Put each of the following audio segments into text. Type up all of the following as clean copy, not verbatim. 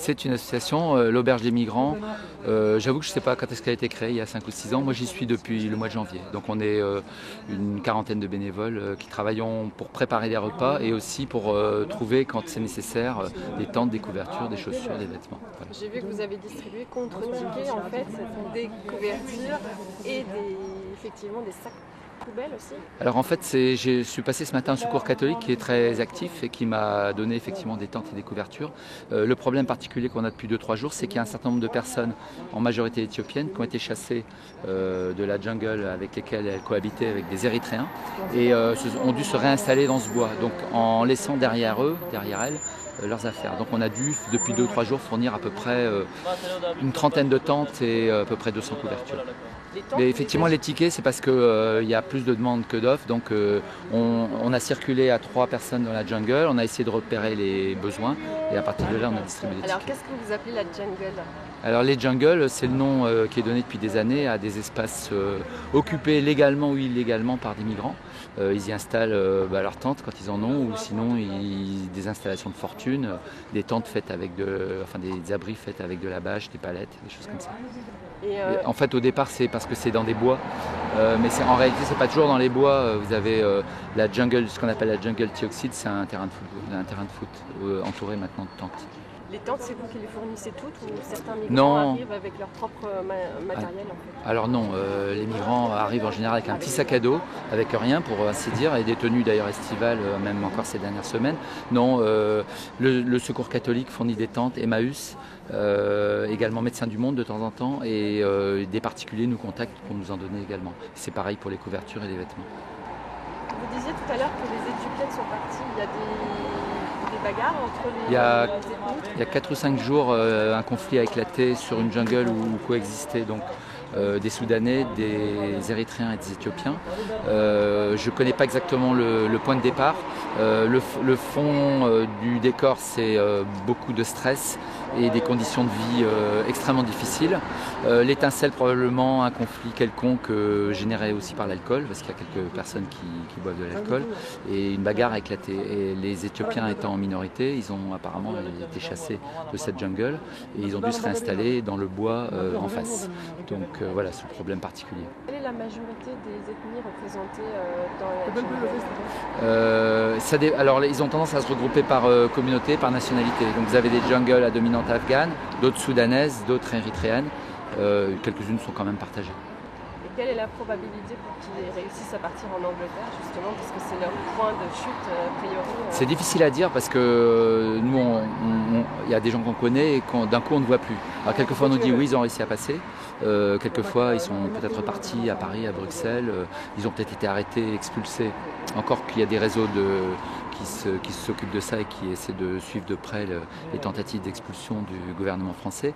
C'est une association, l'Auberge des Migrants. J'avoue que je ne sais pas quand est-ce qu'elle a été créée, il y a 5 ou 6 ans. Moi j'y suis depuis le mois de janvier. Donc on est une quarantaine de bénévoles qui travaillons pour préparer les repas et aussi pour trouver, quand c'est nécessaire, des tentes, des couvertures, des chaussures, des vêtements. Voilà. J'ai vu que vous avez distribué contre ticket en fait des couvertures et effectivement des sacs poubelles aussi. Alors en fait, je suis passé ce matin à un secours catholique qui est très actif et qui m'a donné effectivement des tentes et des couvertures. Le problème particulier qu'on a depuis 2-3 jours, c'est qu'il y a un certain nombre de personnes, en majorité éthiopiennes, qui ont été chassées de la jungle avec lesquelles elles cohabitaient avec des Érythréens et ont dû se réinstaller dans ce bois, donc en laissant derrière elles, leurs affaires. Donc on a dû, depuis 2-3 jours, fournir à peu près une trentaine de tentes et à peu près 200 couvertures. Mais effectivement, les tickets, c'est parce qu'il y a plus de demandes que d'offres. Donc on a circulé à 3 personnes dans la jungle, on a essayé de repérer les besoins et à partir de là, on a distribué des tickets. Alors qu'est-ce que vous appelez la jungle? Alors les jungles, c'est le nom qui est donné depuis des années à des espaces occupés légalement ou illégalement par des migrants. Ils y installent leurs tentes quand ils en ont, ou sinon des installations de fortune, des tentes faites avec des abris faits avec de la bâche, des palettes, des choses comme ça. Et en fait, au départ, c'est parce que c'est dans des bois, mais en réalité, c'est pas toujours dans les bois. Vous avez la jungle, ce qu'on appelle la jungle Tioxide, c'est un terrain de foot entouré maintenant de tentes. Les tentes, c'est vous qui les fournissez toutes ou certains migrants arrivent avec leur propre matériel en fait? Alors non, les migrants arrivent en général avec un petit sac à dos, avec rien pour ainsi dire, et des tenues d'ailleurs estivales, même encore ces dernières semaines. Non, le Secours catholique fournit des tentes, Emmaüs, également Médecins du Monde de temps en temps, et des particuliers nous contactent pour nous en donner également. C'est pareil pour les couvertures et les vêtements. Vous disiez tout à l'heure que les Éthiopiennes sont parties, il y a des bagarres entre les Il y a 4 ou 5 jours, un conflit a éclaté sur une jungle où coexistaient donc des Soudanais, des Érythréens et des Éthiopiens. Je ne connais pas exactement le point de départ. Le fond du décor, c'est beaucoup de stress et des conditions de vie extrêmement difficiles. L'étincelle, probablement un conflit quelconque généré aussi par l'alcool, parce qu'il y a quelques personnes qui boivent de l'alcool, et une bagarre a éclaté. Et les Éthiopiens étant en minorité, ils ont apparemment été chassés de cette jungle et ils ont dû se réinstaller dans le bois en face. Donc voilà, c'est un problème particulier. Quelle est la majorité des ethnies représentées dans la jungle? Alors ils ont tendance à se regrouper par communauté, par nationalité. Donc vous avez des jungles à dominante afghane, d'autres soudanaises, d'autres érythréennes. Quelques-unes sont quand même partagées. Et quelle est la probabilité pour qu'ils réussissent à partir en Angleterre, justement, parce que c'est leur point de chute, a priori? C'est difficile à dire parce que nous, il y a des gens qu'on connaît et d'un coup on ne voit plus. Alors quelquefois on nous dit oui, ils ont réussi à passer. Quelquefois ils sont peut-être partis à Paris, à Bruxelles. Ils ont peut-être été arrêtés, expulsés. Encore qu'il y a des réseaux qui s'occupent de ça et qui essaient de suivre de près les tentatives d'expulsion du gouvernement français.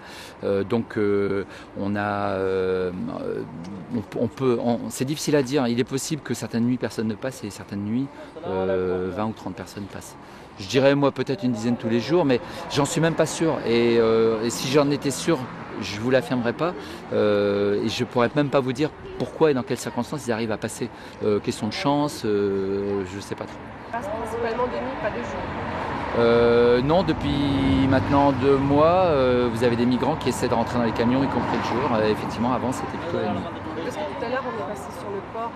C'est difficile à dire. Il est possible que certaines nuits personne ne passe et certaines nuits 20 ou 30 personnes passent. Je dirais moi peut-être une dizaine tous les jours, mais j'en suis même pas sûr. Et si j'en étais sûr, je ne vous l'affirmerai pas. Et je ne pourrais même pas vous dire pourquoi et dans quelles circonstances ils arrivent à passer. Question de chance, je ne sais pas trop. Principalement de nuit, pas de jour? Non, depuis maintenant 2 mois, vous avez des migrants qui essaient de rentrer dans les camions, y compris le jour. Effectivement, avant, c'était plutôt la nuit. Parce que tout à l'heure, on est passé sur le port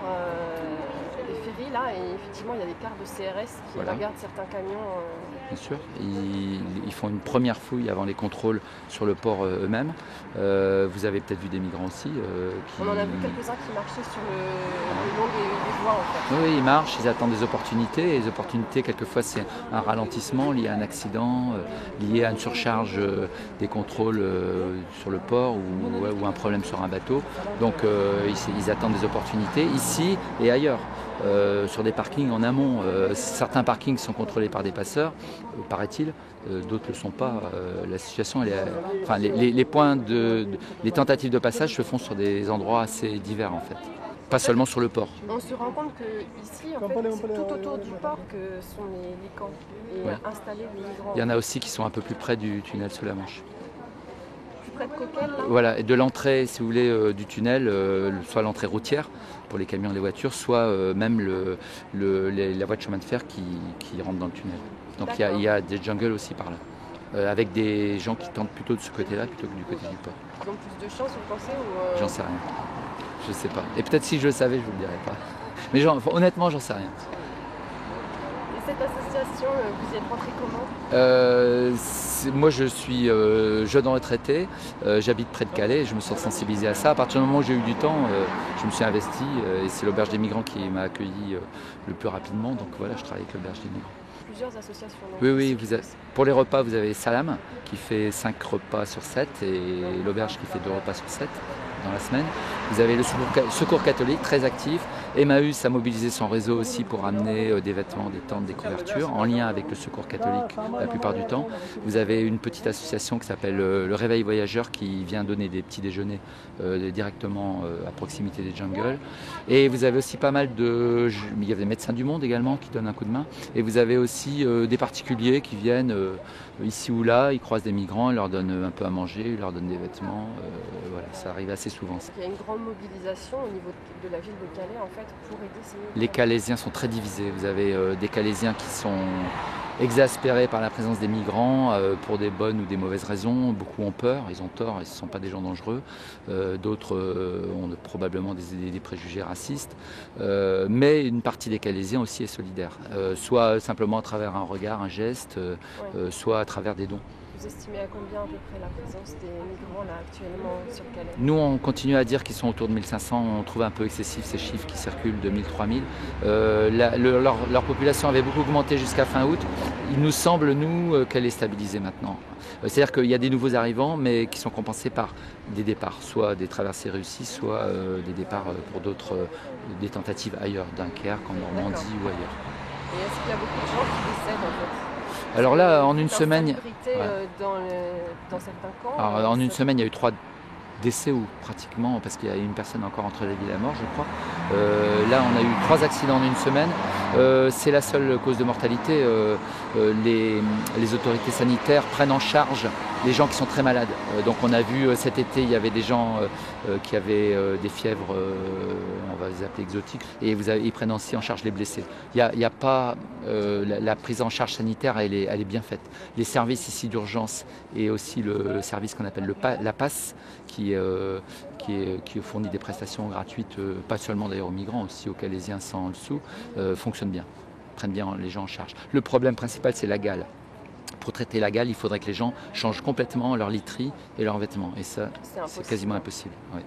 des ferries, là, et effectivement, il y a des cars de CRS qui regardent certains camions. Bien sûr, ils font une première fouille avant les contrôles sur le port eux-mêmes. Vous avez peut-être vu des migrants aussi. On en a vu quelques-uns qui marchaient sur le long des voies, en fait. Oui, ils marchent, ils attendent des opportunités. Et les opportunités, quelquefois, c'est un ralentissement lié à un accident, lié à une surcharge des contrôles sur le port ou un problème sur un bateau. Donc, ils attendent des opportunités ici et ailleurs. Sur des parkings en amont. Certains parkings sont contrôlés par des passeurs, paraît-il, d'autres ne le sont pas. La situation, les tentatives de passage se font sur des endroits assez divers en fait. Pas seulement sur le port. On se rend compte qu'ici, en fait, c'est tout autour du port que sont les camps et installés les migrants. Il y en a aussi qui sont un peu plus près du tunnel sous la Manche. Près de Coquel, là. Voilà, et de l'entrée, si vous voulez, du tunnel, soit l'entrée routière pour les camions et les voitures, soit même la voie de chemin de fer qui rentre dans le tunnel. Donc il y a des jungles aussi par là. avec des gens qui tentent plutôt de ce côté-là plutôt que du côté du port. Ils ont plus de chance, vous pensez ou J'en sais rien. Je sais pas. Et peut-être si je le savais, je vous le dirais pas. Mais honnêtement, j'en sais rien. Et cette association, vous y êtes rentré comment? Moi, je suis jeune retraité, j'habite près de Calais, je me sens sensibilisé à ça. À partir du moment où j'ai eu du temps, je me suis investi et c'est l'Auberge des Migrants qui m'a accueilli le plus rapidement. Donc voilà, je travaille avec l'Auberge des Migrants. Plusieurs associations. Oui, pour les repas, vous avez Salam qui fait 5 repas sur 7 et l'Auberge qui fait 2 repas sur 7 dans la semaine. Vous avez le Secours catholique très actif. Emmaüs a mobilisé son réseau aussi pour amener des vêtements, des tentes, des couvertures en lien avec le Secours catholique la plupart du temps. Vous avez une petite association qui s'appelle le Réveil Voyageur qui vient donner des petits déjeuners directement à proximité des jungles. Et vous avez aussi pas mal il y a des médecins du monde également qui donnent un coup de main. Et vous avez aussi des particuliers qui viennent ici ou là, ils croisent des migrants, ils leur donnent un peu à manger, ils leur donnent des vêtements. Voilà, ça arrive assez souvent. Il y a une grande mobilisation au niveau de la ville de Calais en fait pour aider ces migrants. Les Calaisiens sont très divisés. Vous avez des Calaisiens qui sont exaspérés par la présence des migrants pour des bonnes ou des mauvaises raisons. Beaucoup ont peur, ils ont tort, et ce ne sont pas des gens dangereux. D'autres ont probablement des préjugés racistes. Mais une partie des Calaisiens aussi est solidaire, soit simplement à travers un regard, un geste, soit à travers des dons. Vous estimez à combien à peu près la présence des migrants là actuellement sur Calais? Nous, on continue à dire qu'ils sont autour de 1500. On trouve un peu excessif ces chiffres qui circulent de 1000-3000. Leur population avait beaucoup augmenté jusqu'à fin août. Il nous semble, nous, qu'elle est stabilisée maintenant. C'est-à-dire qu'il y a des nouveaux arrivants, mais qui sont compensés par des départs, soit des traversées réussies, soit des départs pour d'autres, des tentatives ailleurs, Dunkerque, en Normandie ou ailleurs. Et est-ce qu'il y a beaucoup de gens qui décèdent en fait? Alors là, en une semaine, dans certains camps. Alors, en une semaine, il y a eu 3 décès ou pratiquement, parce qu'il y a une personne encore entre la vie et la mort, je crois. Là, on a eu 3 accidents en une semaine. C'est la seule cause de mortalité. Les autorités sanitaires prennent en charge les gens qui sont très malades. Donc on a vu cet été, il y avait des gens qui avaient des fièvres, on va les appeler exotiques, et ils prennent aussi en charge les blessés. Il y a pas la prise en charge sanitaire, elle est bien faite. Les services ici d'urgence et aussi le service qu'on appelle la PASS, qui fournit des prestations gratuites, pas seulement d'ailleurs aux migrants, aussi aux Calaisiens sans le sou, fonctionne bien, prennent bien les gens en charge. Le problème principal, c'est la gale. Pour traiter la gale, il faudrait que les gens changent complètement leur literie et leurs vêtements. Et ça, c'est quasiment impossible. Ouais.